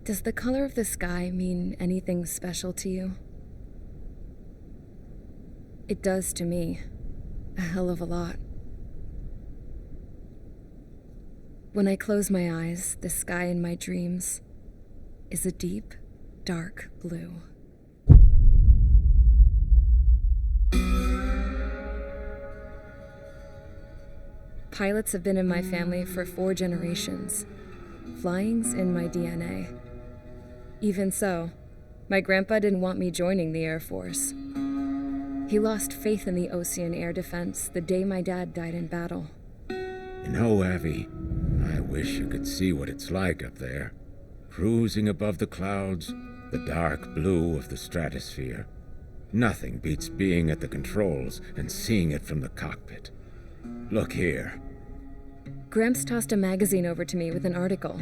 Does the color of the sky mean anything special to you? It does to me. A hell of a lot. When I close my eyes, the sky in my dreams is a deep, dark blue. Pilots have been in my family for 4 generations. Flying's in my DNA. Even so, my grandpa didn't want me joining the Air Force. He lost faith in the Ocean Air Defense the day my dad died in battle. You know, Abby, I wish you could see what it's like up there. Cruising above the clouds, the dark blue of the stratosphere. Nothing beats being at the controls and seeing it from the cockpit. Look here. Gramps tossed a magazine over to me with an article.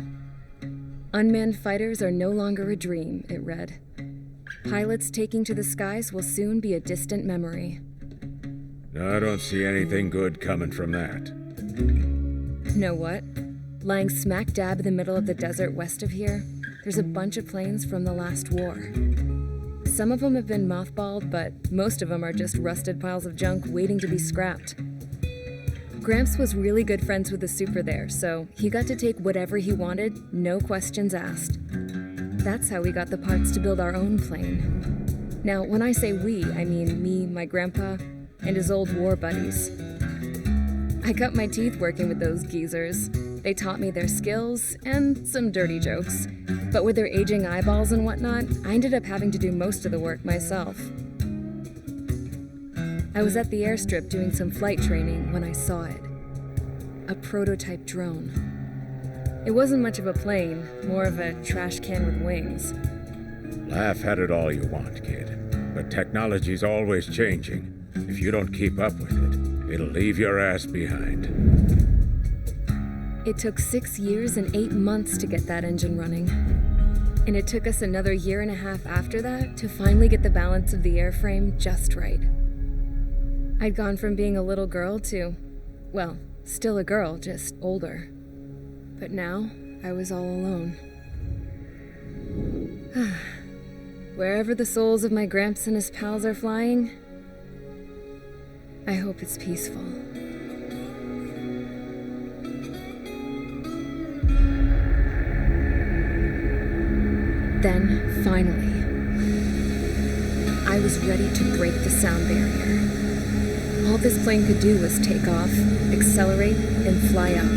Unmanned fighters are no longer a dream, it read. Pilots taking to the skies will soon be a distant memory. I don't see anything good coming from that. Know what? Lying smack dab in the middle of the desert west of here, there's a bunch of planes from the last war. Some of them have been mothballed, but most of them are just rusted piles of junk waiting to be scrapped. Gramps was really good friends with the super there, so he got to take whatever he wanted, no questions asked. That's how we got the parts to build our own plane. Now, when I say we, I mean me, my grandpa, and his old war buddies. I cut my teeth working with those geezers. They taught me their skills and some dirty jokes. But with their aging eyeballs and whatnot, I ended up having to do most of the work myself. I was at the airstrip doing some flight training when I saw it. A prototype drone. It wasn't much of a plane, more of a trash can with wings. Laugh at it all you want, kid. But technology's always changing. If you don't keep up with it, it'll leave your ass behind. It took 6 years and 8 months to get that engine running. And it took us another 1.5 years after that to finally get the balance of the airframe just right. I'd gone from being a little girl to, well, still a girl, just older. But now, I was all alone. Wherever the souls of my Gramps and his pals are flying, I hope it's peaceful. Then, finally, I was ready to break the sound barrier. All this plane could do was take off, accelerate, and fly up.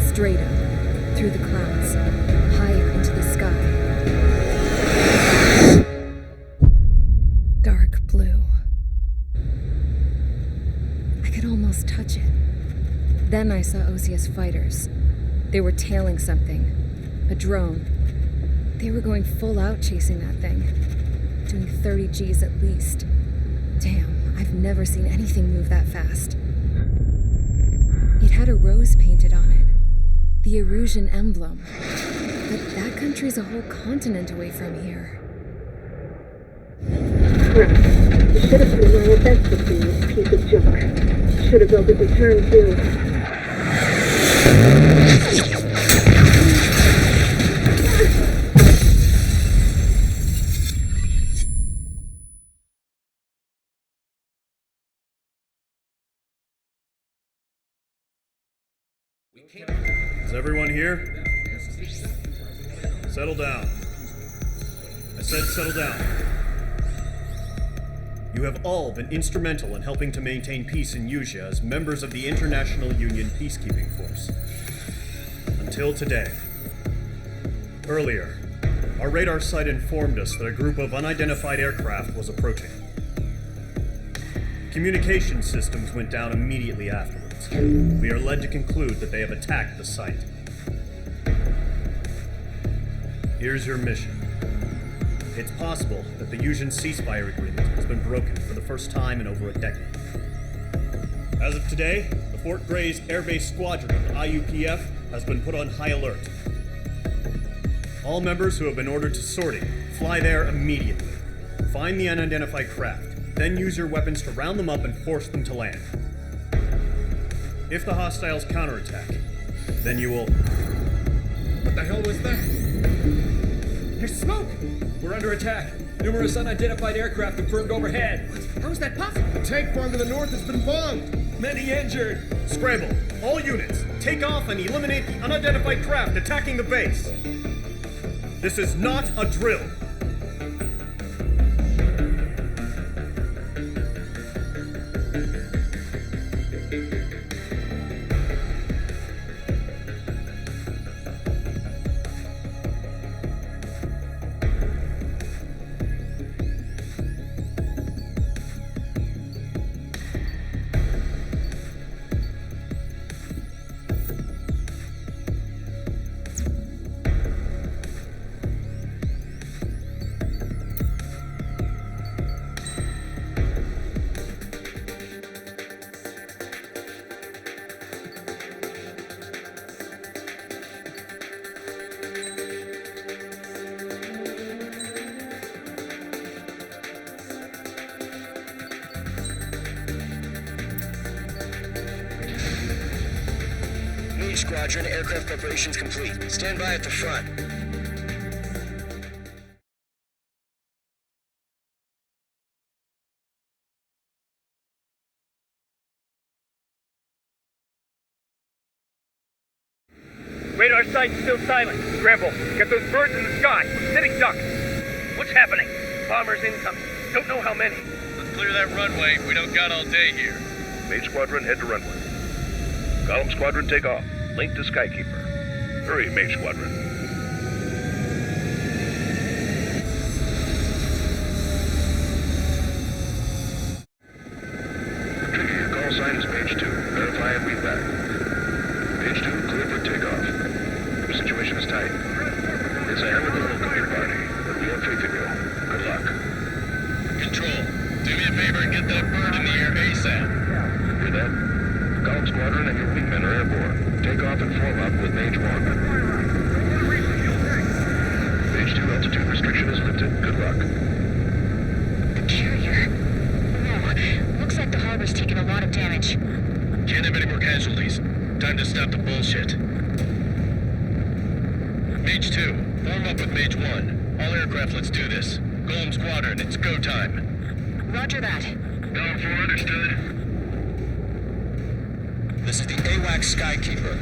Straight up, through the clouds, higher into the sky. Dark blue. I could almost touch it. Then I saw OCS fighters. They were tailing something. A drone. They were going full out chasing that thing. Doing 30 Gs at least. Damn, I've never seen anything move that fast. It had a rose painted on it. The Erusian emblem. But that country's a whole continent away from here. Crap. You should have put in my best with this piece of junk. Should have built a return too. Is everyone here? Settle down. I said settle down. You have all been instrumental in helping to maintain peace in Usea as members of the International Union Peacekeeping Force. Until today. Earlier, Our radar site informed us that a group of unidentified aircraft was approaching. Communication systems went down immediately afterwards. We are led to conclude that they have attacked the site. Here's your mission. It's possible that the Yuuzhan ceasefire agreement has been broken for the first time in over a decade. As of today, the Fort Grays Air Base Squadron of the IUPF has been put on high alert. All members who have been ordered to sortie, fly there immediately. Find the unidentified craft, then use your weapons to round them up and force them to land. If the hostiles counterattack, then you will... What the hell was that? There's smoke! We're under attack. Numerous unidentified aircraft confirmed overhead. How is that possible? The tank farm in the north has been bombed. Many injured. Scramble! All units, take off and eliminate the unidentified craft attacking the base. This is not a drill. Squadron, aircraft preparations complete. Stand by at the front. Radar site's still silent. Scramble. Get those birds in the sky. We're sitting ducks. What's happening? Bombers incoming. Don't know how many. Let's clear that runway. We don't got all day here. Main Squadron, head to runway. Column Squadron, take off. Link to Skykeeper. Hurry, Main Squadron. Trigger, your call sign is page 2. Verify and read back. Page 2, clear for takeoff. The situation is tight. It's a hell of a look of your party, but we have faith in you. Good luck. Control, do me a favor and get that bird in the air ASAP. Hear that? Column Squadron and your wingmen are airborne. Take off and form up with Mage 1. Page 2 altitude restriction is lifted. Good luck. The carrier. No, looks like the harbor's taken a lot of damage. Can't have any more casualties. Time to stop the bullshit. Mage 2, form up with Mage 1. All aircraft, let's do this. Golem Squadron, it's go time. Roger that. Down 4, understood. This is the AWAC Skykeeper.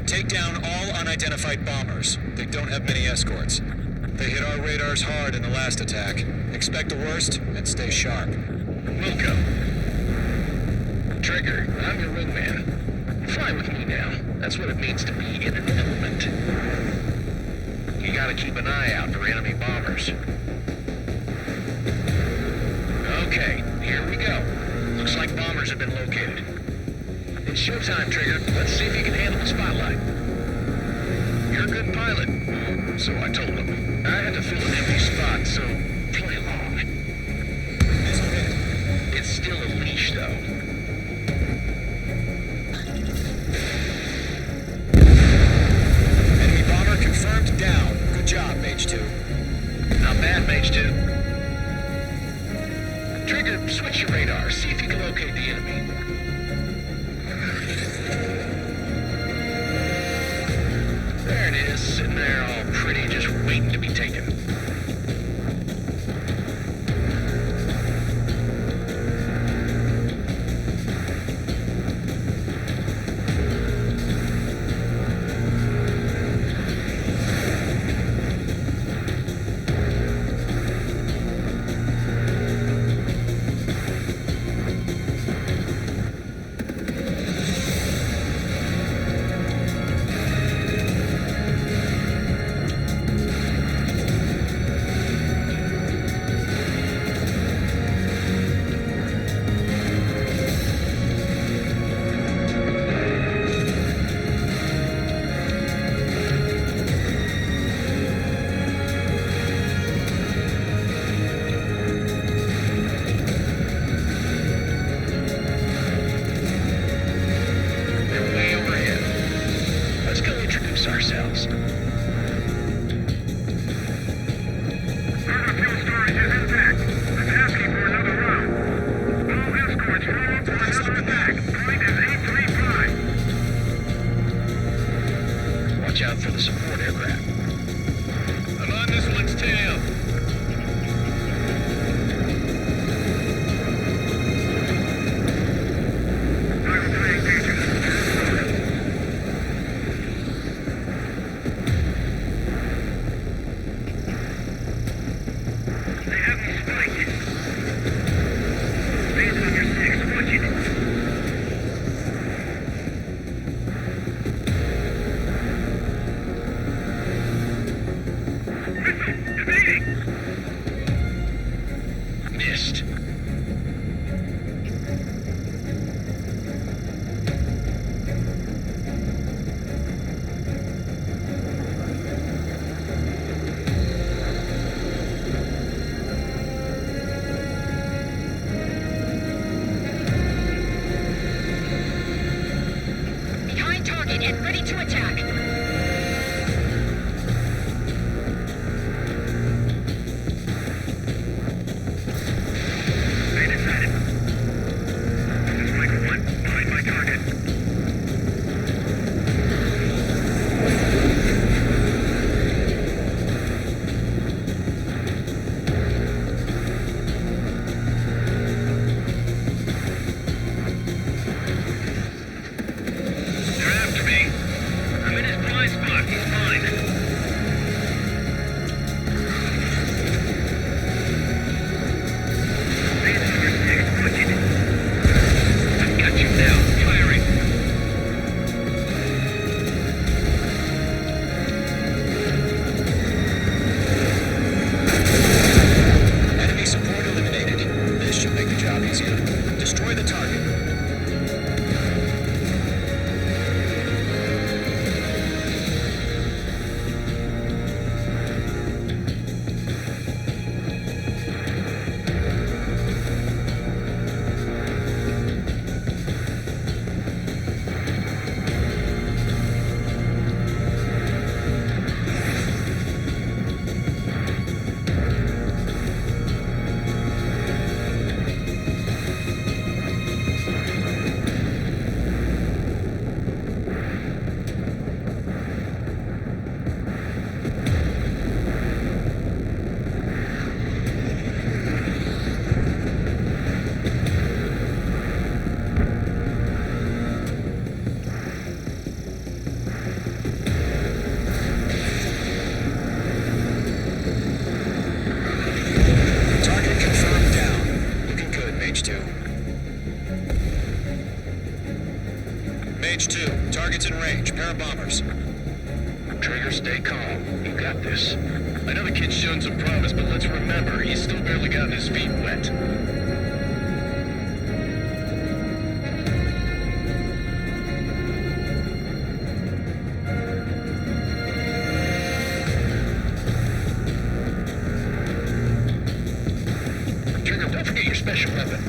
Take down all unidentified bombers. They don't have many escorts. They hit our radars hard in the last attack. Expect the worst and stay sharp. Welcome. Trigger, I'm your wingman. Fly with me now. That's what it means to be in an element. You gotta keep an eye out for enemy bombers. Okay, here we go. Looks like bombers have been located. It's showtime, Trigger. Let's see if you can handle the spotlight. You're a good pilot. So I told him. I had to fill an empty spot, so play along. This hit. It's still a leash, though. Enemy bomber confirmed down. Good job, Mage 2. Not bad, Mage 2. Trigger, switch your radar. See if you can locate the enemy. There it is, sitting there all pretty, just waiting to be taken. support aircraft. I'm on this one's tail. Missed. Behind target and ready to attack. They're after me. I'm in his blind spot. He's mine. I've got you now. Firing. Enemy support eliminated. This should make the job easier. Destroy the target. Target confirmed down. Looking good, Mage 2. Mage 2, target's in range. Pair of bombers. Trigger, stay calm. You got this. I know the kid's shown some promise, but let's remember, he's still barely gotten his feet wet. Trigger, don't forget your special weapon.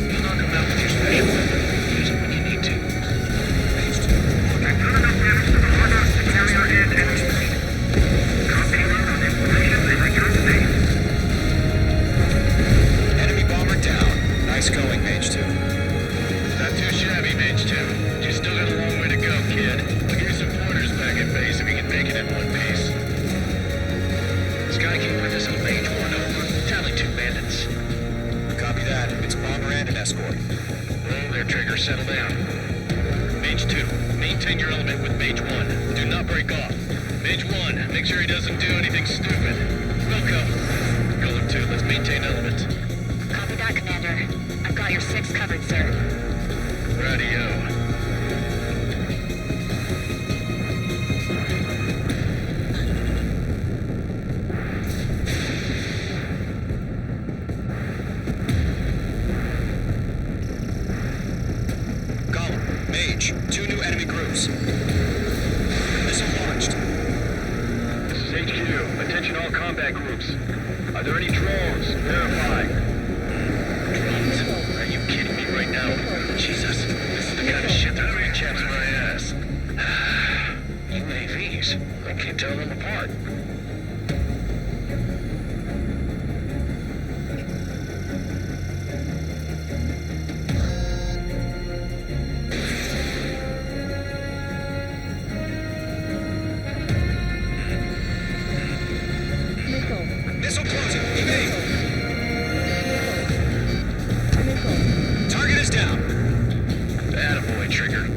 You knock him out with your special weapon. Use it when you need to. Mage 2. Enemy bomber down. Nice going, Mage 2. Not too shabby, Mage 2. You still got a long way to go, kid. I'll give you some pointers back at base if you can make it in one piece. Skykeeper, this is Mage 1, over. Tally 2 bandits. Copy that. It's bomber and an escort. Roll there, Trigger. Settle down. Mage 2, maintain your element with Mage 1. Do not break off. Mage 1, make sure he doesn't do anything stupid. Welcome. Color 2, let's maintain element. Copy that, Commander. I've got your 6 covered, sir. Radio. Column, Mage, 2 new enemy groups. Missile launched. This is HQ. Attention all combat groups. I've there any drones? Verify. Drones? Are you kidding me right now? Jesus, this is the kind of shit that really chaps my ass. UAVs? I can't tell them apart. Missile closing. Evade. Target is down. Attaboy, Trigger.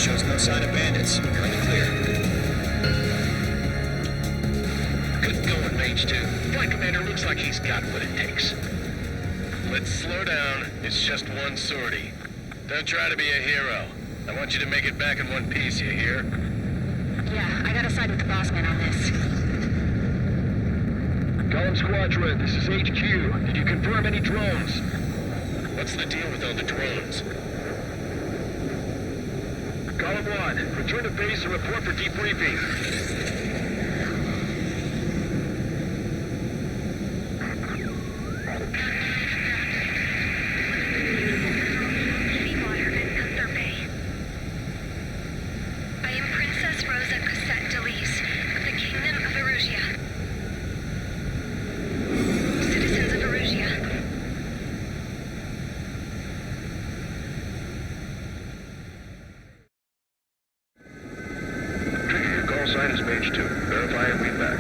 Shows no sign of bandits. You're in the clear. Good going, Mage 2. Flight Commander looks like he's got what it takes. Let's slow down. It's just one sortie. Don't try to be a hero. I want you to make it back in one piece, you hear? Yeah, I gotta side with the boss man on this. Column Squadron, this is HQ. Did you confirm any drones? What's the deal with all the drones? Column 1, return to base and report for debriefing. Seawater and Gunther Bay. I am Princess Rosa Cosette Delise of the Kingdom of Erusia. Citizens of Erusia. Trigger, your call sign is Mage 2. Verify and read back.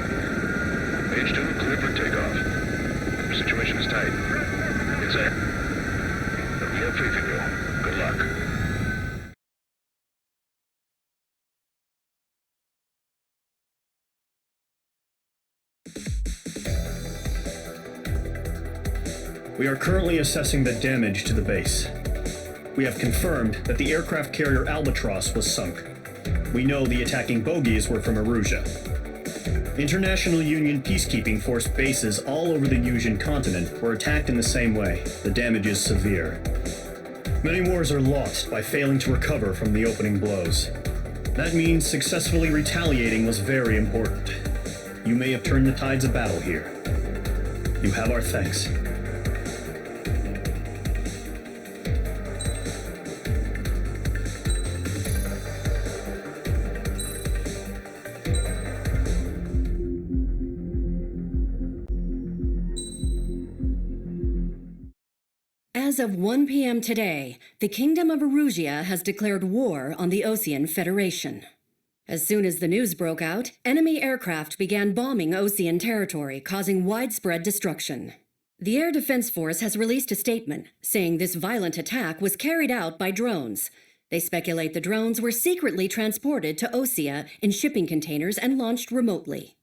Mage 2, clear for takeoff. Your situation is tight. It's a... We have faith in you. Good luck. We are currently assessing the damage to the base. We have confirmed that the aircraft carrier Albatross was sunk. We know the attacking bogies were from Erusia. International Union peacekeeping force bases all over the Yusian continent were attacked in the same way. The damage is severe. Many wars are lost by failing to recover from the opening blows. That means successfully retaliating was very important. You may have turned the tides of battle here. You have our thanks. As of 1 p.m. today, the Kingdom of Erusia has declared war on the Osean Federation. As soon as the news broke out, enemy aircraft began bombing Osean territory, causing widespread destruction. The Air Defense Force has released a statement saying this violent attack was carried out by drones. They speculate the drones were secretly transported to Osea in shipping containers and launched remotely.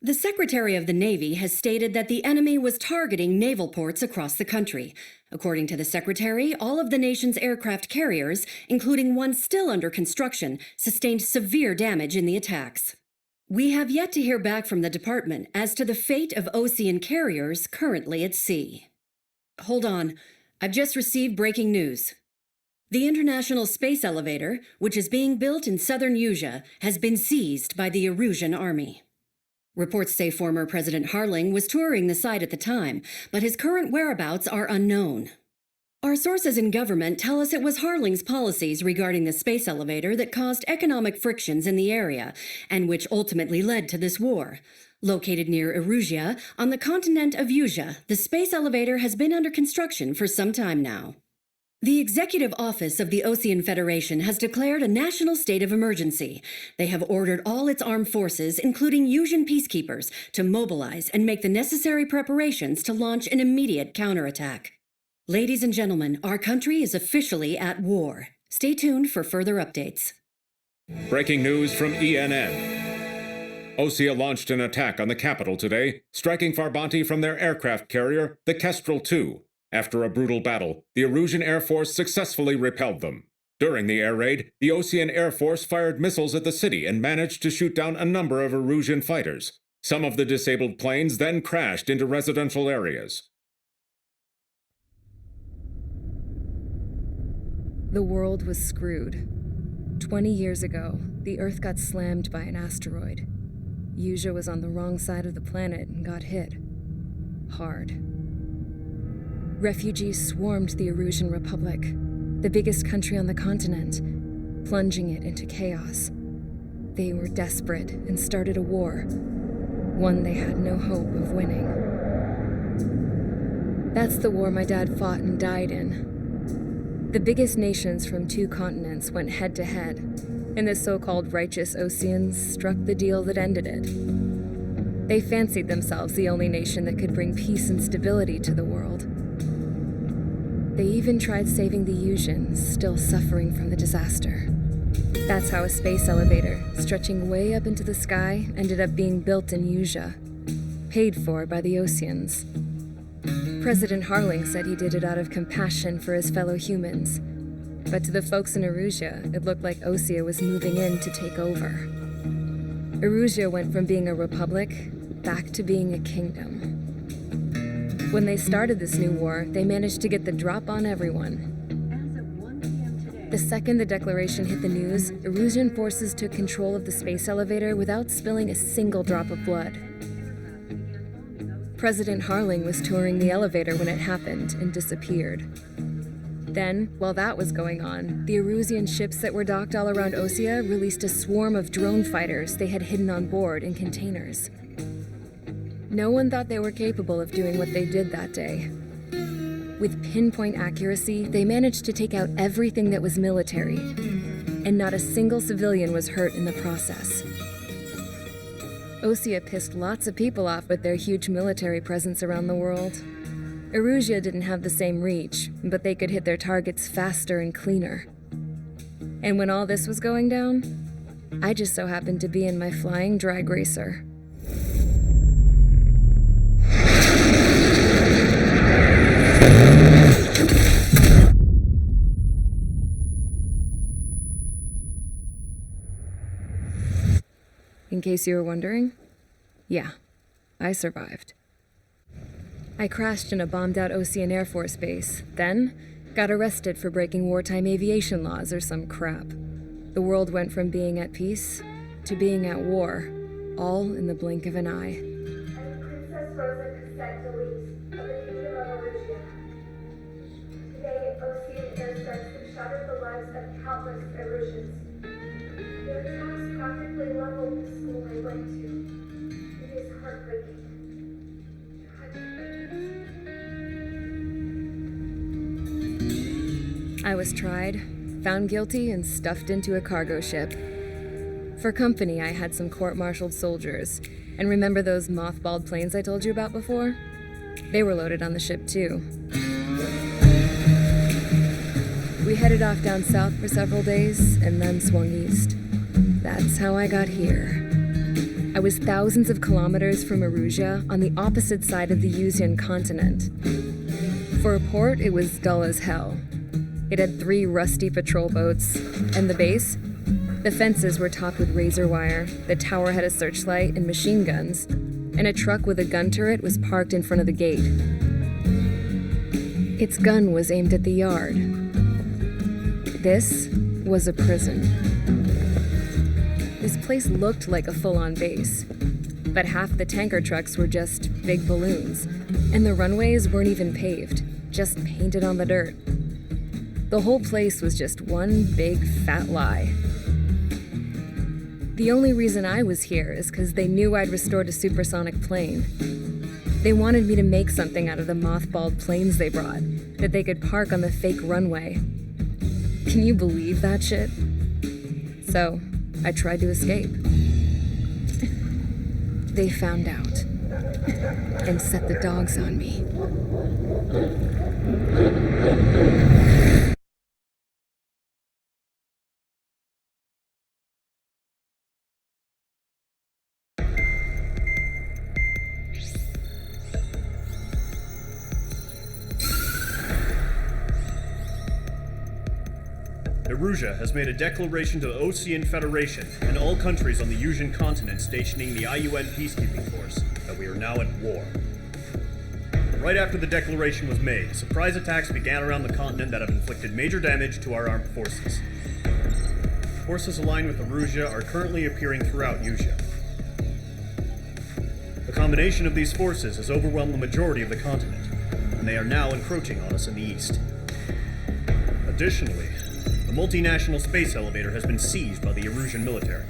The Secretary of the Navy has stated that the enemy was targeting naval ports across the country. According to the Secretary, all of the nation's aircraft carriers, including one still under construction, sustained severe damage in the attacks. We have yet to hear back from the department as to the fate of Osean carriers currently at sea. Hold on, I've just received breaking news. The International Space Elevator, which is being built in southern Yusia, has been seized by the Erusian army. Reports say former President Harling was touring the site at the time, but his current whereabouts are unknown. Our sources in government tell us it was Harling's policies regarding the space elevator that caused economic frictions in the area, and which ultimately led to this war. Located near Erusia, on the continent of Yusia, the space elevator has been under construction for some time now. The Executive Office of the Osean Federation has declared a national state of emergency. They have ordered all its armed forces, including Yusian peacekeepers, to mobilize and make the necessary preparations to launch an immediate counterattack. Ladies and gentlemen, our country is officially at war. Stay tuned for further updates. Breaking news from ENN. Osea launched an attack on the capital today, striking Farbanti from their aircraft carrier, the Kestrel II. After a brutal battle, the Erusian Air Force successfully repelled them. During the air raid, the Osean Air Force fired missiles at the city and managed to shoot down a number of Erusian fighters. Some of the disabled planes then crashed into residential areas. The world was screwed. 20 years ago, the Earth got slammed by an asteroid. Yusia was on the wrong side of the planet and got hit. Hard. Refugees swarmed the Erusian Republic, the biggest country on the continent, plunging it into chaos. They were desperate and started a war, one they had no hope of winning. That's the war my dad fought and died in. The biggest nations from 2 continents went head-to-head, and the so-called righteous Oseans struck the deal that ended it. They fancied themselves the only nation that could bring peace and stability to the world. They even tried saving the Yusians, still suffering from the disaster. That's how a space elevator, stretching way up into the sky, ended up being built in Usea, paid for by the Oseans. President Harling said he did it out of compassion for his fellow humans, but to the folks in Erusea, it looked like Osea was moving in to take over. Erusea went from being a republic back to being a kingdom. When they started this new war, they managed to get the drop on everyone. The second the declaration hit the news, Erusian forces took control of the space elevator without spilling a single drop of blood. President Harling was touring the elevator when it happened and disappeared. Then, while that was going on, the Erusian ships that were docked all around Osea released a swarm of drone fighters they had hidden on board in containers. No one thought they were capable of doing what they did that day. With pinpoint accuracy, they managed to take out everything that was military, and not a single civilian was hurt in the process. Osea pissed lots of people off with their huge military presence around the world. Erusea didn't have the same reach, but they could hit their targets faster and cleaner. And when all this was going down, I just so happened to be in my flying drag racer. In case you were wondering, yeah, I survived. I crashed in a bombed-out Osean Air Force base, then got arrested for breaking wartime aviation laws or some crap. The world went from being at peace to being at war, all in the blink of an eye. Princess Rosa Cassette Delise of the Kingdom of Erusea. Today, Osean airstrikes have shattered the lives of countless Erusians. Their attacks practically leveled the school I went to. It is heartbreaking. I was tried, found guilty, and stuffed into a cargo ship. For company, I had some court-martialed soldiers. And remember those mothballed planes I told you about before? They were loaded on the ship, too. We headed off down south for several days, and then swung east. That's how I got here. I was thousands of kilometers from Erusea, on the opposite side of the Usean continent. For a port, it was dull as hell. It had 3 rusty patrol boats, and the base? The fences were topped with razor wire, the tower had a searchlight and machine guns, and a truck with a gun turret was parked in front of the gate. Its gun was aimed at the yard. This was a prison. This place looked like a full-on base, but half the tanker trucks were just big balloons, and the runways weren't even paved, just painted on the dirt. The whole place was just one big fat lie. The only reason I was here is because they knew I'd restored a supersonic plane. They wanted me to make something out of the mothballed planes they brought, that they could park on the fake runway. Can you believe that shit? So, I tried to escape. They found out, and set the dogs on me. Erusea has made a declaration to the Osean Federation and all countries on the Usean continent stationing the IUN peacekeeping force that we are now at war. Right after the declaration was made, surprise attacks began around the continent that have inflicted major damage to our armed forces. Forces aligned with Erusea are currently appearing throughout Usea. The combination of these forces has overwhelmed the majority of the continent, and they are now encroaching on us in the east. Additionally, the multinational space elevator has been seized by the Erusian military.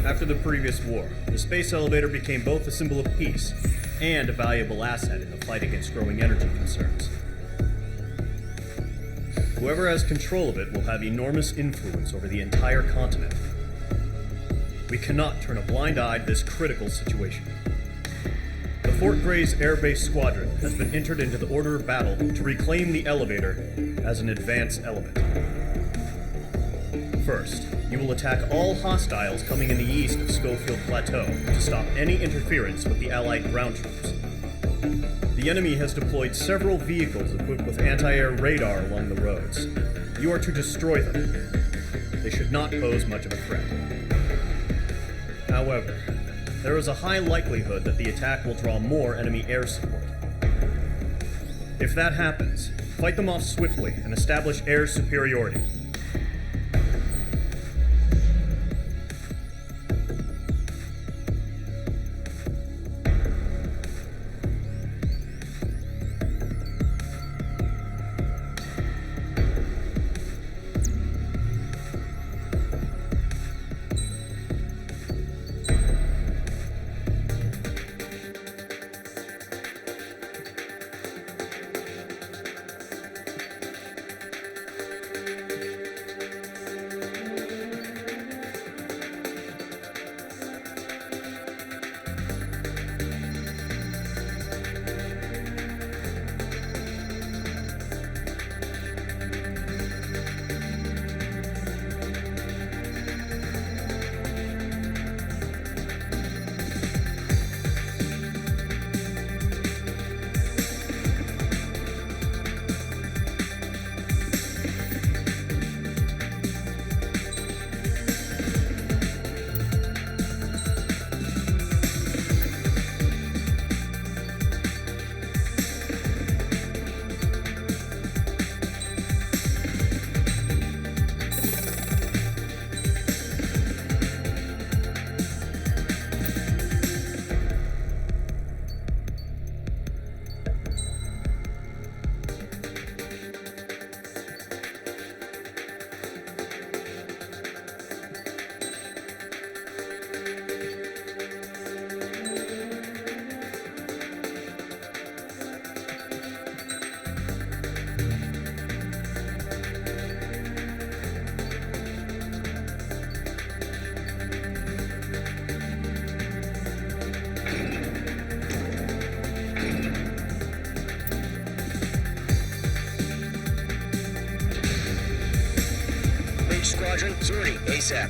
After the previous war, the space elevator became both a symbol of peace and a valuable asset in the fight against growing energy concerns. Whoever has control of it will have enormous influence over the entire continent. We cannot turn a blind eye to this critical situation. The Fort Gray's Air Base Squadron has been entered into the order of battle to reclaim the elevator as an advance element. First, you will attack all hostiles coming in the east of Schofield Plateau to stop any interference with the Allied ground troops. The enemy has deployed several vehicles equipped with anti-air radar along the roads. You are to destroy them. They should not pose much of a threat. However, there is a high likelihood that the attack will draw more enemy air support. If that happens, fight them off swiftly and establish air superiority. Squadron, sortie, ASAP.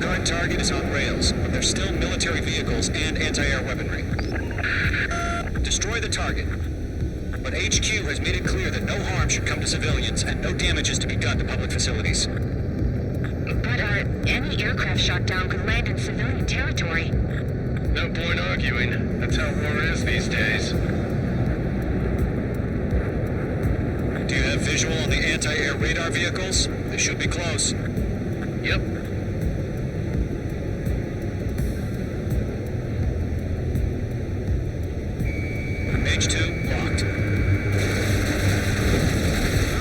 Current target is on rails, but there's still military vehicles and anti-air weaponry. Destroy the target. But HQ has made it clear that no harm should come to civilians and no damage is to be done to public facilities. But, any aircraft shot down could land in civilian territory. No point arguing. That's how war is these days. Do you have visual on the anti-air radar vehicles? They should be close. Yep. H2 locked.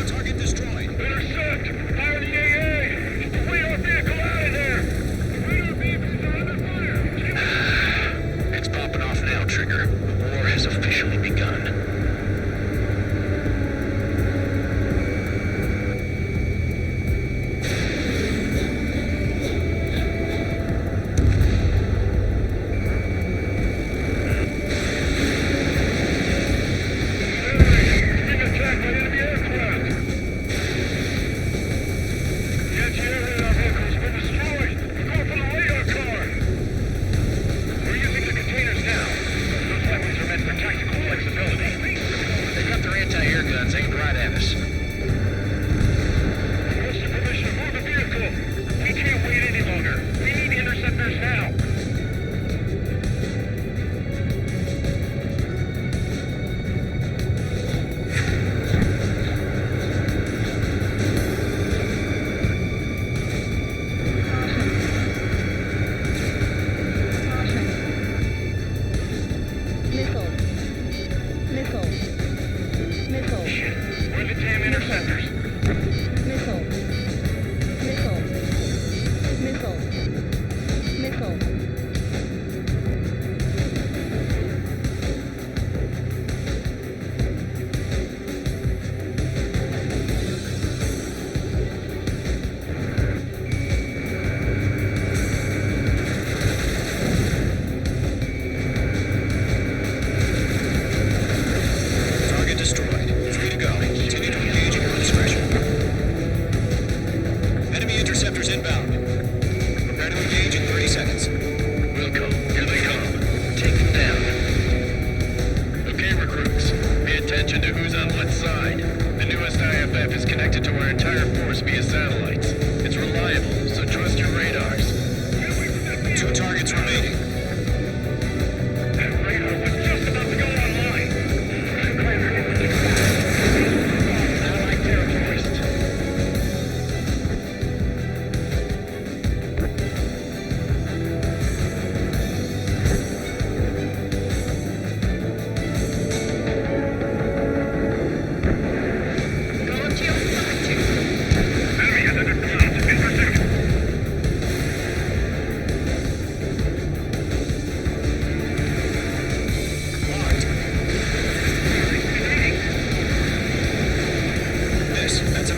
Target destroyed. Intercept! Fire the AA! Get the radar vehicle out of there! The radar vehicles are under fire! It's popping off now, Trigger. The war has officially begun.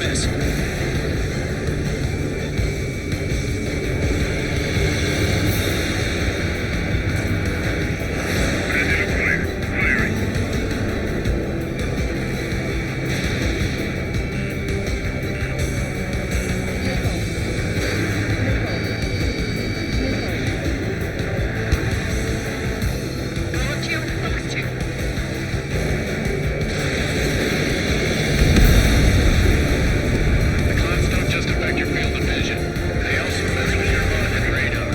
miss. The clouds don't just affect your field of vision. They also mess with your lock and radar.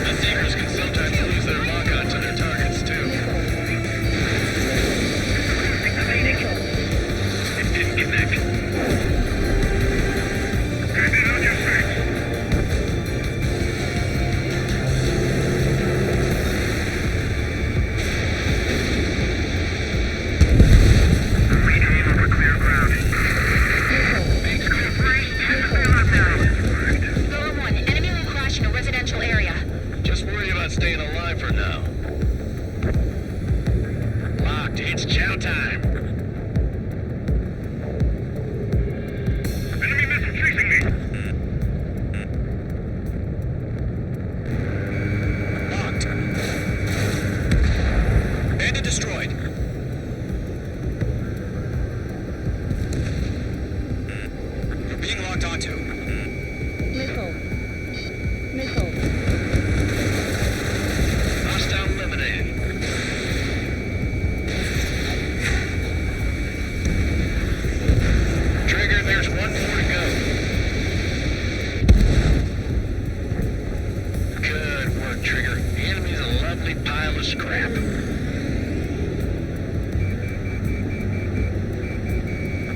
The seekers can sometimes lose their lock onto their targets, too. It didn't connect. Get it on your feet. Retaining over clear ground. Thanks, clear free. Lower 1, enemy will crash in a residential area. Just worry about staying alive for now. Locked. It's chow time. Enemy missile chasing me. Locked. Bandit destroyed. You're being locked onto. Hostile eliminated. Trigger, there's one more to go. Good work, Trigger. The enemy's a lovely pile of scrap.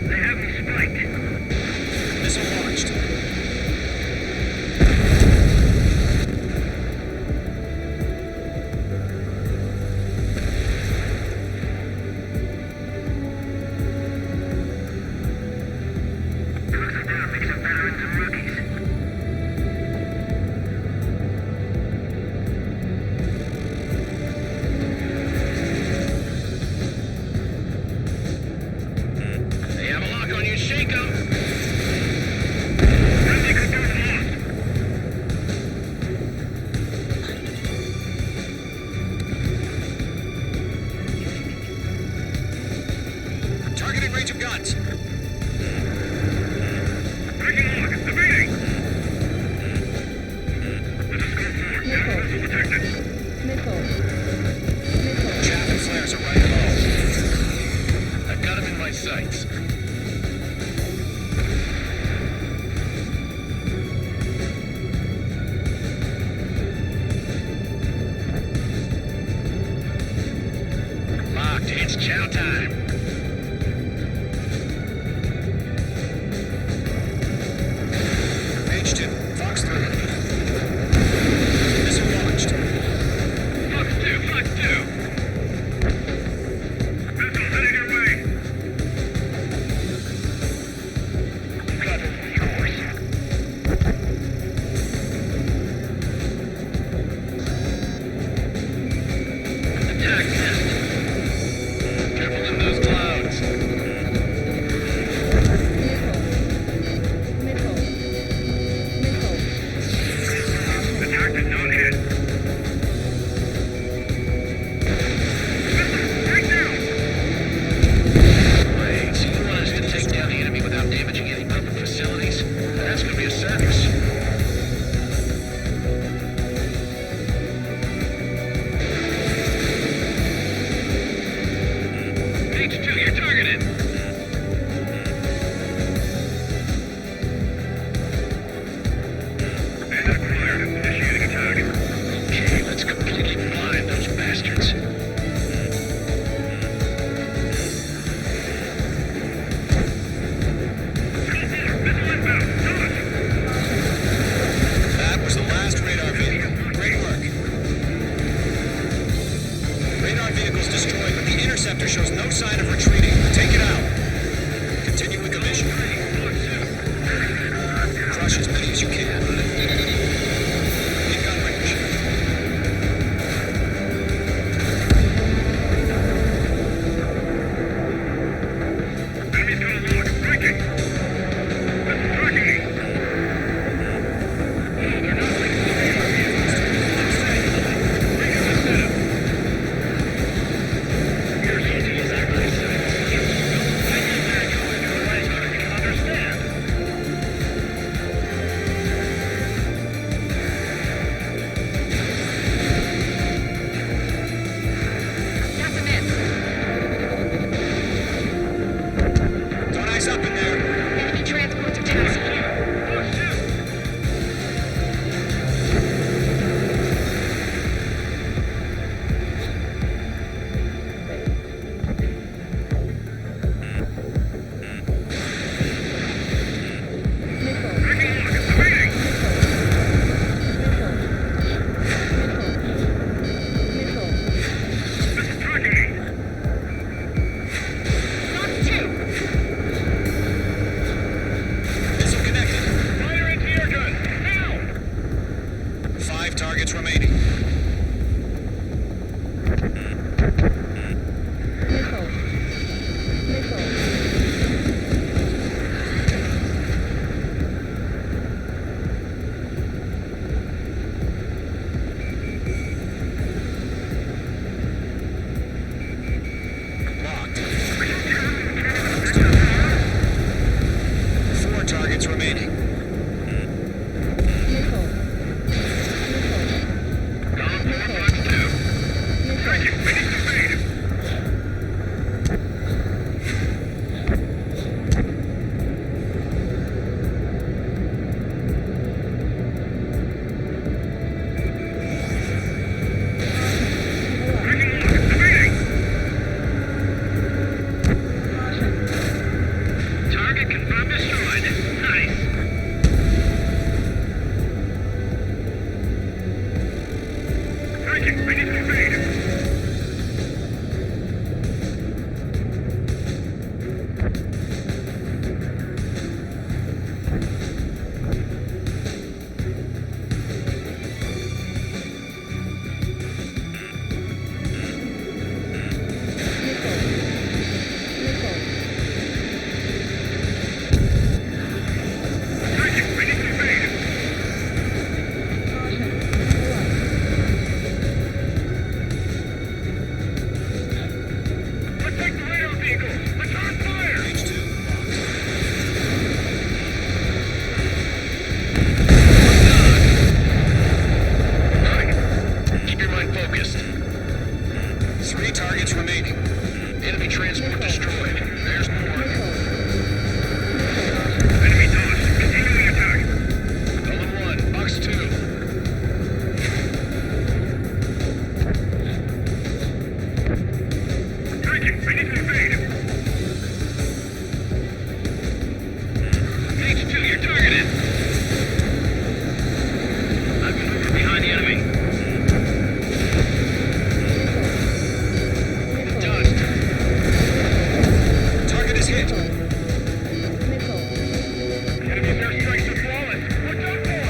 They have me spiked. Missile launched. Looks like they're a mix of veterans and rookies. They have a lock on you. Shake 'em. Friendly control lost. Targeting range of guns. Breaking lock. Evading. This is code 4. Missile detected. Chaff and flares are right low. I've got him in my sights. Target confirmed destroyed. Nice. Breaking, ready to invade. Keep your mind focused. 3 targets remaining. Enemy transport destroyed. There's more. Enemy toss. Continuing attack. Golem 1, Box 2. Breaking, ready to invade. H2, you're targeted. I've maneuvered behind the enemy. Dust. Target is hit. Enemy's airstrikes are flawless. We're done for.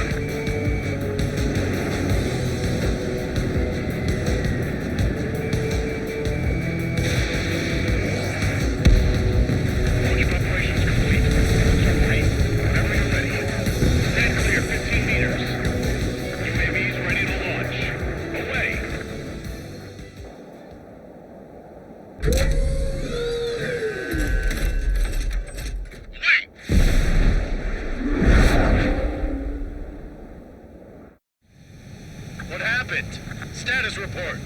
Launch preparations complete. Right. Whenever you're ready. Stand clear 15 meters. UAVs ready to launch. Away. What happened? Status report.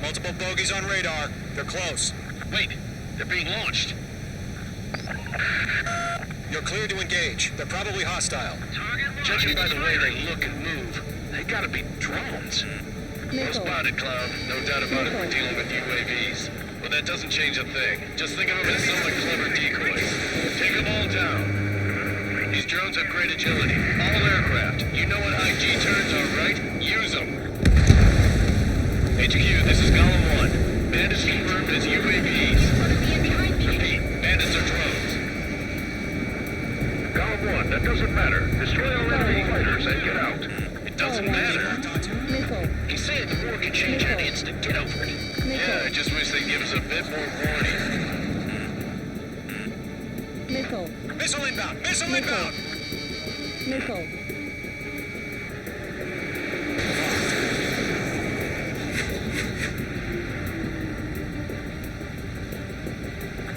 Multiple bogies on radar. They're close. Wait, they're being launched. You're clear to engage. They're probably hostile. Judging by the way they look and move, they gotta be drones. Well spotted, Cloud. No doubt about it, we're dealing with UAVs. But that doesn't change a thing. Just think of them as somewhat clever decoys. Take them all down. These drones have great agility. All aircraft. You know what high G turns are, right? Use them. HQ, this is Golem 1. Bandits confirmed as UAVs. Repeat, bandits are drones. Golem 1, that doesn't matter. Destroy all enemy fighters and get out. It doesn't matter. He's saying the war can change on instant. Get over it. Yeah, I just wish they'd give us a bit more warning. Missile inbound! Missile inbound!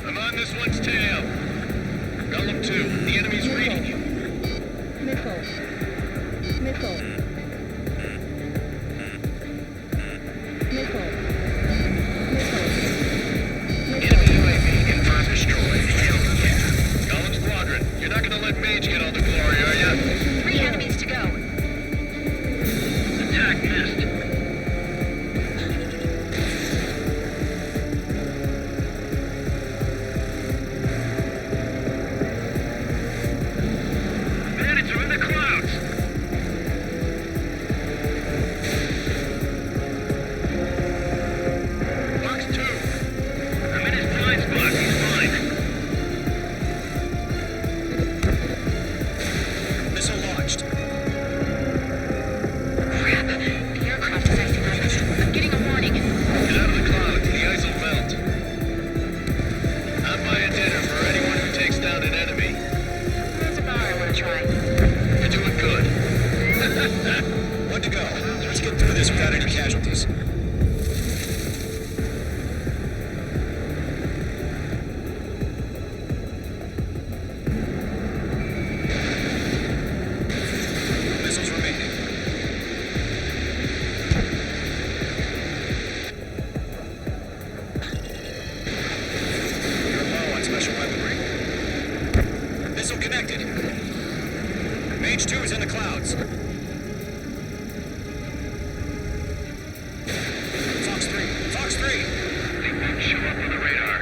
I'm on this one's tail. Golem 2, the enemy's reading you. Enemy UAV confirmed destroyed. Golem Squadron, you're not gonna let Mage get all the glory, are ya? 3 enemies to go. Attack missed. Bandits are in the clouds. Box 2. I'm in his blind spot. He's mine. Missile launched. Crap. The aircraft is icing out. I'm getting a warning. Get out of the clouds. The ice will melt. I'm buying dinner for anyone who takes down an enemy. There's a bar I want to try. You're doing good. One to go. Let's get through this without any casualties. Missiles remaining. You're low on special weaponry. Missile connected. Mage 2 is in the clouds. Fox 3. Fox 3. They won't show up on the radar.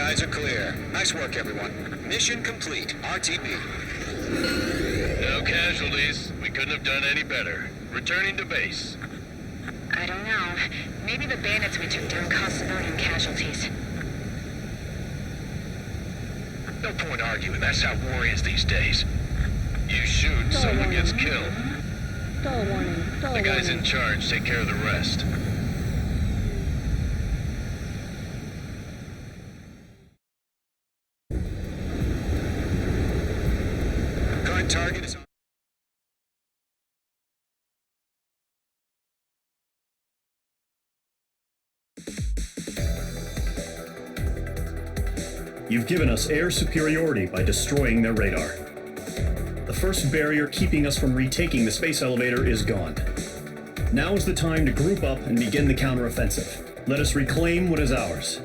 Skies are clear. Nice work, everyone. Mission complete. RTB. No casualties. We couldn't have done any better. Returning to base. I don't know. Maybe the bandits we took down caused civilian casualties. No point arguing. That's how war is these days. You shoot, someone gets killed. The guys in charge take care of the rest. Current target is on. You've given us air superiority by destroying their radar. The first barrier keeping us from retaking the space elevator is gone. Now is the time to group up and begin the counteroffensive. Let us reclaim what is ours.